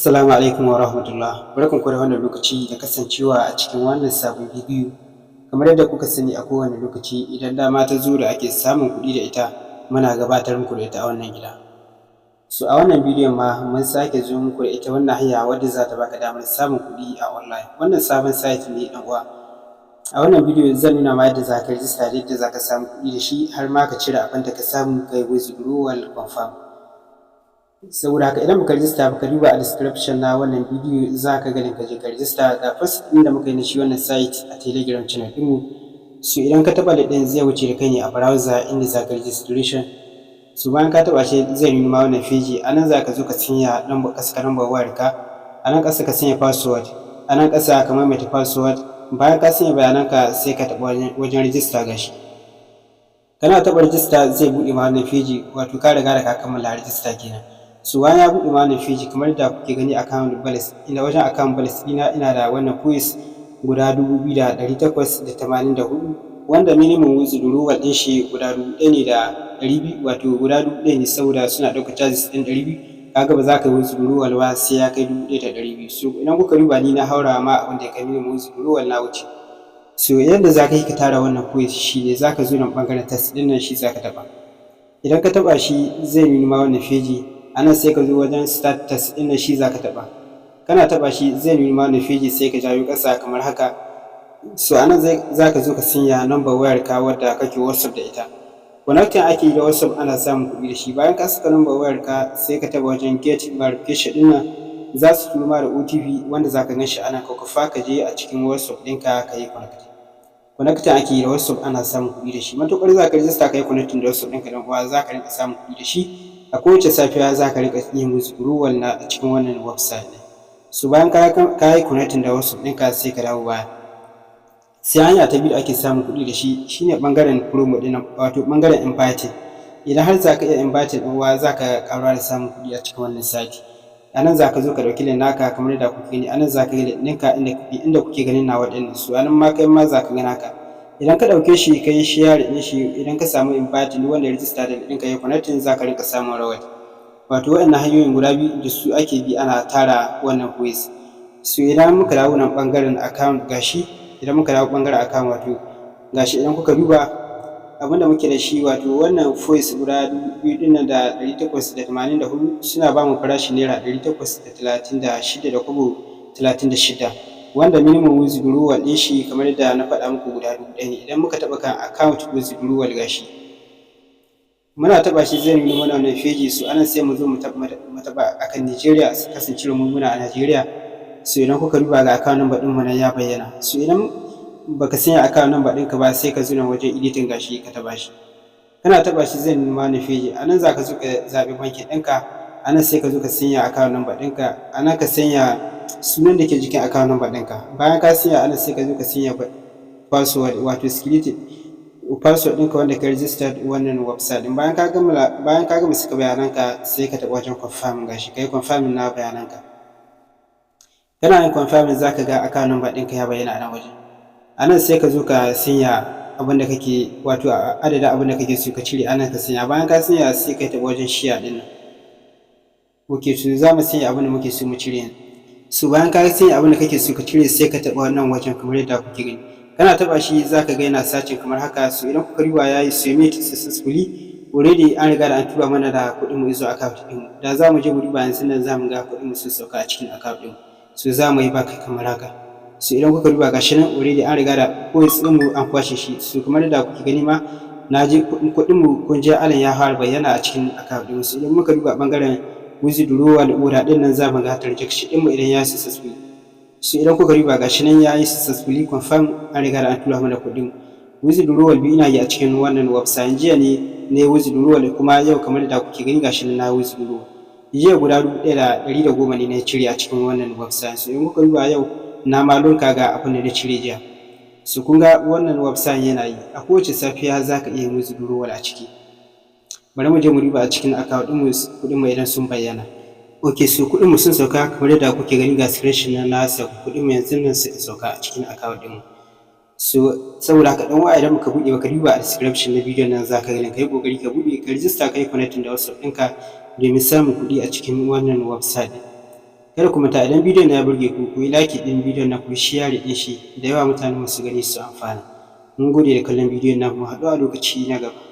Assalamu alaikum wa rahmatullah. Barkanku da wannan lokaci da kasancewa a cikin wannan sabon bidiyo. Kamar yadda kuka sani a kowane lokaci idan dama ta zo da ake samun kuɗi da ita, muna gabatar muku da ita a wannan gida. So a wannan bidiyon ma mun sake zo muku da ita wannan hanya wadda za ta baka damar samun kuɗi a online. Wannan sabon site ne ɗan uwa. A wannan bidiyo zan nuna ma yadda za ka rijista da yadda za ka samu kuɗi da shi har ma ka cire abin da ka samu kai withdrawal confirm. Saboda haka idan baka rijista ba ka duba a description na wannan bidiyo za ka ga ka je ka rijista ga first ɗin da muka yi na shi wannan site a telegram channel ɗinmu. So idan ka taɓa ɗin zai wuce da kai ne a browser inda za ka registration. So bayan ka taɓa shi zai nuna ma wannan feji, a nan za ka zo ka sanya number wayarka, a nan ƙasa ka sanya password, a nan ƙasa ka maimaita password. Bayan ka sanya bayananka sai ka taɓa wajen rijista gashi. Kana taɓa rijista zai buɗe ma wannan feji, wato ka riga da ka kammala rijista kenan. So bayan ya buɗe ma wannan feji kamar da kuke gani account balance, inda wajen account balance ɗina ina da wannan coins guda 2,884 wanda minimum withdrawal ɗin shi guda 1,200 wato guda 1,000 ne saboda suna ɗaukar charges ɗin 200. Kaga ba za ka yi withdrawal ba sai ya kai 1,200. So idan kuka duba ni na haura ma abin da ya kai minimum withdrawal na wuce. So yadda za ka yi ka tara wannan coins shi ne za ka zo nan ɓangaren tax ɗin nan shi za ka taɓa. Idan ka taɓa shi zai nuna ma wannan feji, anan sai ka zo wajen start tax ɗin nan shi za ka taɓa. Kana taɓa shi zai nuna ma wannan feji sai ka jawo ƙasa kamar haka. So anan za ka zo ka sanya number wayarka wadda kake WhatsApp da ita. Connecting ake yi da WhatsApp ana samun kuɗi da shi. Bayan ka saka number wayarka sai ka taɓa wajen get verification ɗin nan, za su turo ma da OTP wanda za ka gan shi anan ka kufa ka je a cikin WhatsApp ɗinka ka yi connecting ake yi da WhatsApp ana samun kuɗi da shi. Matuƙar za ka rijista ka yi connecting da WhatsApp ɗinka ɗan uwa za ka rinƙa samun kuɗi da shi. A kowace safiya za ka riƙa yin withdrawal na a cikin wannan website ɗin. So bayan ka yi connecting da WhatsApp ɗinka sai ka dawo baya. Sai hanya ta biyu da ake samun kuɗi da shi shine ɓangaren promo ɗin, wato ɓangaren inviting. Idan har za ka iya inviting ɗan uwa za ka ƙaruwa da samun kuɗi a cikin wannan site. A nan za ka zo ka ɗauki link naka kamar da kuke gani, a nan za ka ga link ɗinka inda kuke ganin nawa ɗin. So a nan ma kai ma za ka ga naka. Idan ka ɗauke shi ka yi share ɗin shi, idan ka samu inviting wanda ya rijista da ɗinka ya connecting za ka rinka samun rawar. Wato waɗannan hanyoyin guda biyu da su ake bi ana tara wannan coins. So idan muka dawo nan ɓangaren account gashi, idan muka dawo ɓangaren account wato gashi idan kuka duba abinda muke da shi wato wannan coins guda 2,884 suna ba mu farashin naira 836.36 wanda minimum withdrawal ɗin shi kamar yadda na faɗa muku guda 1,000 ne. Idan muka taɓa kan account withdrawal gashi muna taɓa shi zai nuna mana wannan feji. So anan sai mu zo mu taɓa akan Nigeria, kasance mu muna a Nigeria. So idan kuka duba ga account number ɗin mu nan ya bayyana. So idan baka sanya account number ɗinka ba sai ka zo nan wajen editing gashi ka taɓa shi. Kana taɓa shi zai nuna mana feji, anan za ka zo ka zaɓi bankin ɗinka, anan sai ka zo ka sanya account number ɗinka, anan ka sanya sunan da ke jikin account number ɗinka. Bayan ka sanya anan sai ka zo ka sanya password wato security password ɗinka wanda ka register wannan website ɗin. Bayan ka gama saka bayananka sai ka taɓa wajen confirm gashi kai confirm na bayananka. Kana yin confirm za ka ga account number ɗinka ya bayyana a nan wajen. Anan sai ka zo ka sanya abin da kake wato adadin abin da kake so ka cire, anan ka sanya. Bayan ka sanya sai ka taɓa wajen share ɗin nan. Okay, so za mu sanya abin da muke so mu cire. So bayan ka sanya abin da kake so ka cire sai ka taɓa wannan wajen kamar yadda kuke gani. Kana taɓa shi za ka ga yana searching kamar haka. So idan kuka riba ya yi submit successfully, already an riga da an tura mana da kuɗin mu zuwa account ɗin. Da za mu je mu riba yanzu nan za mu ga kuɗin mu sun sauka a cikin account ɗin. So za mu yi back kamar haka. So idan kuka riba gashi nan already an riga da coins ɗin mu an kwashe shi. So kamar yadda kuke gani ma na je kuɗin mu kun je alan ya fara bayyana a cikin account ɗin. So idan muka riba ɓangaren withdrawal order ɗin nan za mu ga transaction ɗin mu idan ya successfully. So idan kuka riba gashi nan ya yi successfully confirm an riga da an tura mana kuɗin. Withdrawal biyu ina yi a cikin wannan website. Jiya ne withdrawal kuma yau kamar da kuke gani gashi nan na withdrawal. Jiya guda 1,110 ne na cire a cikin wannan website. So idan kuka riba yau na ma lonka ga abin da na cire jiya. So kun ga wannan website yana yi a kowace safiya za ka iya yin withdrawal a ciki. Bari mu je mu riba a cikin account ɗin mu kuɗin mu idan sun bayyana. Okay, so kuɗin mu sun sauka kamar yadda kuke gani ga screenshot na sauka kuɗin mu yanzu nan suka sauka a cikin account ɗin mu. So saboda haka dan uwa idan muka buɗe baka duba a description na bidiyon nan za ka gani kai kokari ka buɗe ka register kai connecting da WhatsApp ɗinka domin samun kuɗi a cikin wannan website. Kada ku manta idan bidiyon na ya burge ku, ku yi like ɗin bidiyon nan, ku yi share ɗin shi da yawa mutane su gani su amfana. Mun gode da kallon bidiyon nan, mu haɗu a lokaci na gaba.